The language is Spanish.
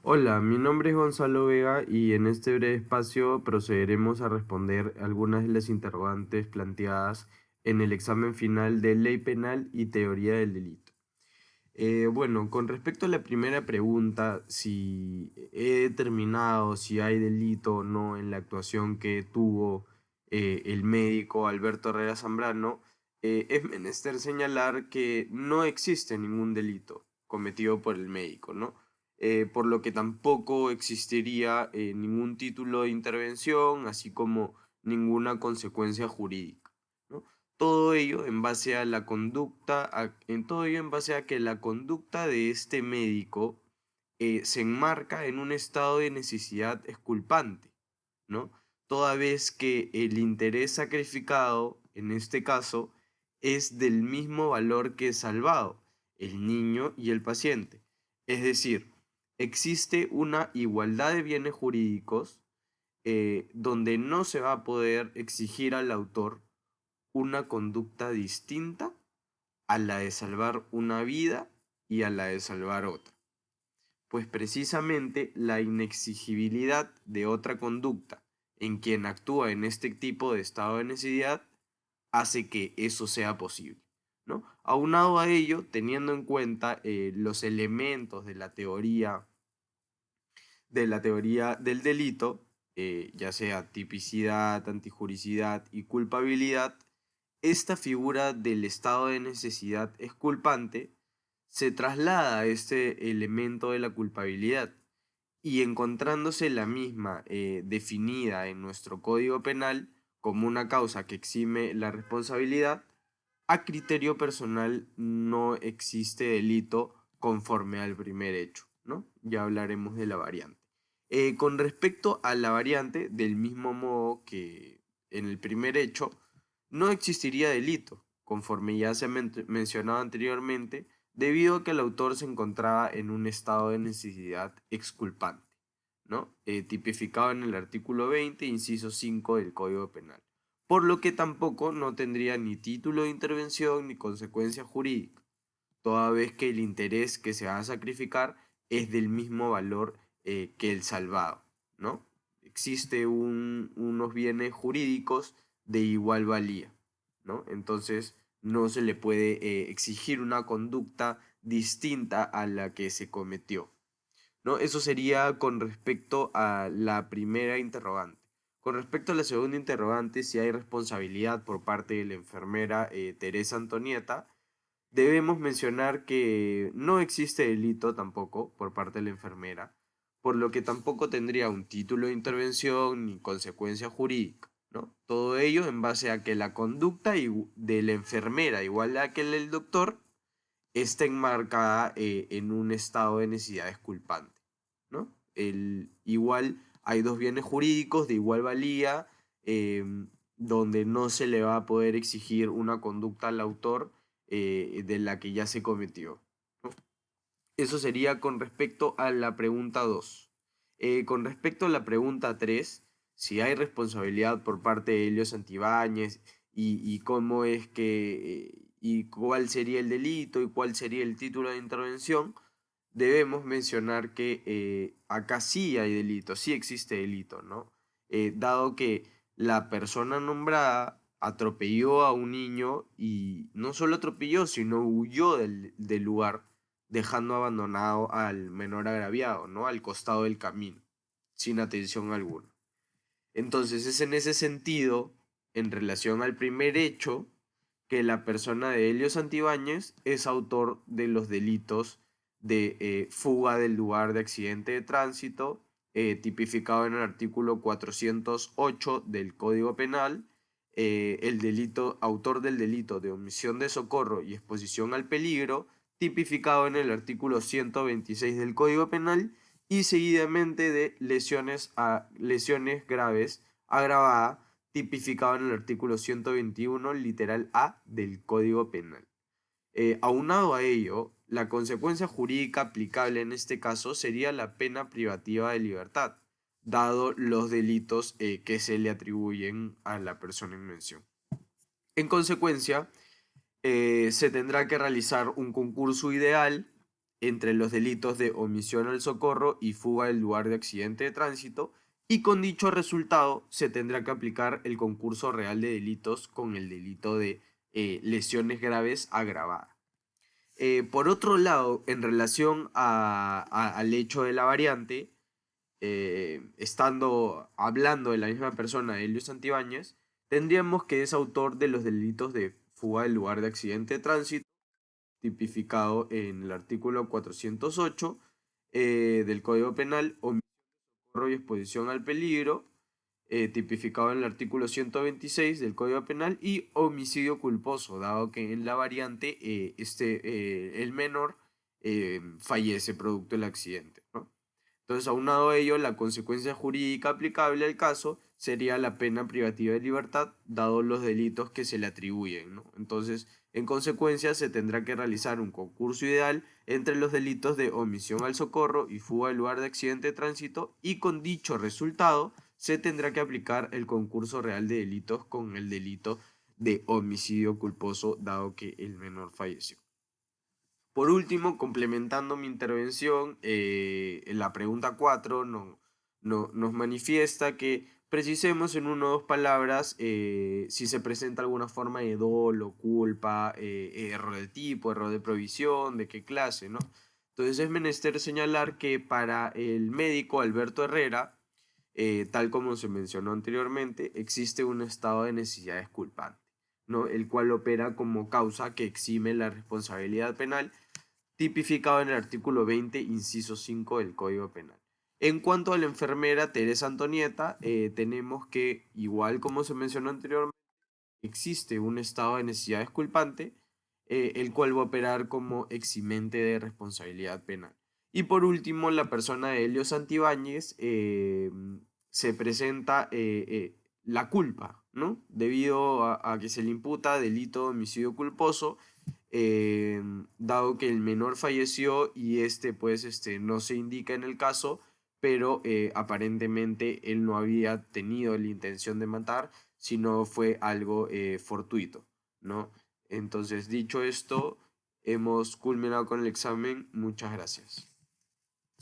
Hola, mi nombre es Gonzalo Vega y en este breve espacio procederemos a responder algunas de las interrogantes planteadas en el examen final de Ley Penal y Teoría del Delito. Bueno, con respecto a la primera pregunta, si he determinado si hay delito o no en la actuación que tuvo el médico Alberto Herrera Zambrano, es menester señalar que no existe ningún delito cometido por el médico, ¿no? Por lo que tampoco existiría ningún título de intervención, así como ninguna consecuencia jurídica, ¿no? Todo ello en base a la conducta, en todo ello en base a que la conducta de este médico se enmarca en un estado de necesidad exculpante, ¿no? Toda vez que el interés sacrificado, en este caso, es del mismo valor que salvado, el niño y el paciente. Es decir, existe una igualdad de bienes jurídicos donde no se va a poder exigir al autor una conducta distinta a la de salvar una vida y a la de salvar otra. Pues precisamente la inexigibilidad de otra conducta en quien actúa en este tipo de estado de necesidad hace que eso sea posible, ¿no? Aunado a ello, teniendo en cuenta los elementos de la teoría del delito, ya sea tipicidad, antijuricidad y culpabilidad, esta figura del estado de necesidad exculpante se traslada a este elemento de la culpabilidad y encontrándose la misma definida en nuestro Código Penal como una causa que exime la responsabilidad, a criterio personal no existe delito conforme al primer hecho, ¿no? Ya hablaremos de la variante. Con respecto a la variante, del mismo modo que en el primer hecho, no existiría delito, conforme ya se ha mencionado anteriormente, debido a que el autor se encontraba en un estado de necesidad exculpante, ¿no? Tipificado en el artículo 20, inciso 5 del Código Penal, por lo que tampoco no tendría ni título de intervención ni consecuencia jurídica, toda vez que el interés que se va a sacrificar es del mismo valor que el salvado, ¿no? Existe unos bienes jurídicos de igual valía, ¿no? Entonces no se le puede exigir una conducta distinta a la que se cometió, ¿no? Eso sería con respecto a la primera interrogante. Con respecto a la segunda interrogante, si hay responsabilidad por parte de la enfermera Teresa Antonieta, debemos mencionar que no existe delito tampoco por parte de la enfermera, por lo que tampoco tendría un título de intervención ni consecuencia jurídica, ¿no? Todo ello en base a que la conducta de la enfermera, igual a que la del doctor, está enmarcada en un estado de necesidad exculpante, ¿no? Igual hay dos bienes jurídicos de igual valía, donde no se le va a poder exigir una conducta al autor de la que ya se cometió, ¿no? Eso sería con respecto a la pregunta 2. Con respecto a la pregunta 3, si hay responsabilidad por parte de Helio Santibáñez y cómo es que, y cuál sería el delito y cuál sería el título de intervención, debemos mencionar que acá sí hay delito, sí existe delito, ¿no? Dado que la persona nombrada atropelló a un niño y no solo atropelló, sino huyó del lugar, dejando abandonado al menor agraviado, ¿no? Al costado del camino, sin atención alguna. Entonces es en ese sentido, en relación al primer hecho, que la persona de Helio Santibáñez es autor de los delitos de fuga del lugar de accidente de tránsito, tipificado en el artículo 408 del Código Penal, el delito, autor del delito de omisión de socorro y exposición al peligro, tipificado en el artículo 126 del Código Penal, y seguidamente de lesiones graves agravada, tipificado en el artículo 121, literal A del Código Penal. Aunado a ello, la consecuencia jurídica aplicable en este caso sería la pena privativa de libertad, dado los delitos que se le atribuyen a la persona en mención. En consecuencia, se tendrá que realizar un concurso ideal entre los delitos de omisión al socorro y fuga del lugar de accidente de tránsito, y con dicho resultado se tendrá que aplicar el concurso real de delitos con el delito de lesiones graves agravadas. Por otro lado, en relación al hecho de la variante, estando hablando de la misma persona, Helio Santibáñez, tendríamos que es autor de los delitos de fuga del lugar de accidente de tránsito, tipificado en el artículo 408 del Código Penal, omisión y exposición al peligro, tipificado en el artículo 126 del Código Penal, y homicidio culposo, dado que en la variante el menor fallece producto del accidente, ¿no? Entonces, aunado a ello, la consecuencia jurídica aplicable al caso sería la pena privativa de libertad, dados los delitos que se le atribuyen, ¿no? Entonces, en consecuencia, se tendrá que realizar un concurso ideal entre los delitos de omisión al socorro y fuga del lugar de accidente de tránsito, y con dicho resultado se tendrá que aplicar el concurso real de delitos con el delito de homicidio culposo, dado que el menor falleció. Por último, complementando mi intervención, en la pregunta 4 nos manifiesta que precisemos en una o dos palabras si se presenta alguna forma de dolo, culpa, error de tipo, error de provisión, de qué clase, ¿no? Entonces es menester señalar que para el médico Alberto Herrera, tal como se mencionó anteriormente, existe un estado de necesidad disculpante, ¿no? El cual opera como causa que exime la responsabilidad penal, tipificado en el artículo 20, inciso 5 del Código Penal. En cuanto a la enfermera Teresa Antonieta, tenemos que, igual como se mencionó anteriormente, existe un estado de necesidad disculpante, el cual va a operar como eximente de responsabilidad penal. Y por último, la persona de Helio Santibáñez, se presenta la culpa, ¿no? Debido a que se le imputa delito de homicidio culposo, dado que el menor falleció y no se indica en el caso, pero aparentemente él no había tenido la intención de matar, sino fue algo fortuito, ¿no? Entonces, dicho esto, hemos culminado con el examen. Muchas gracias.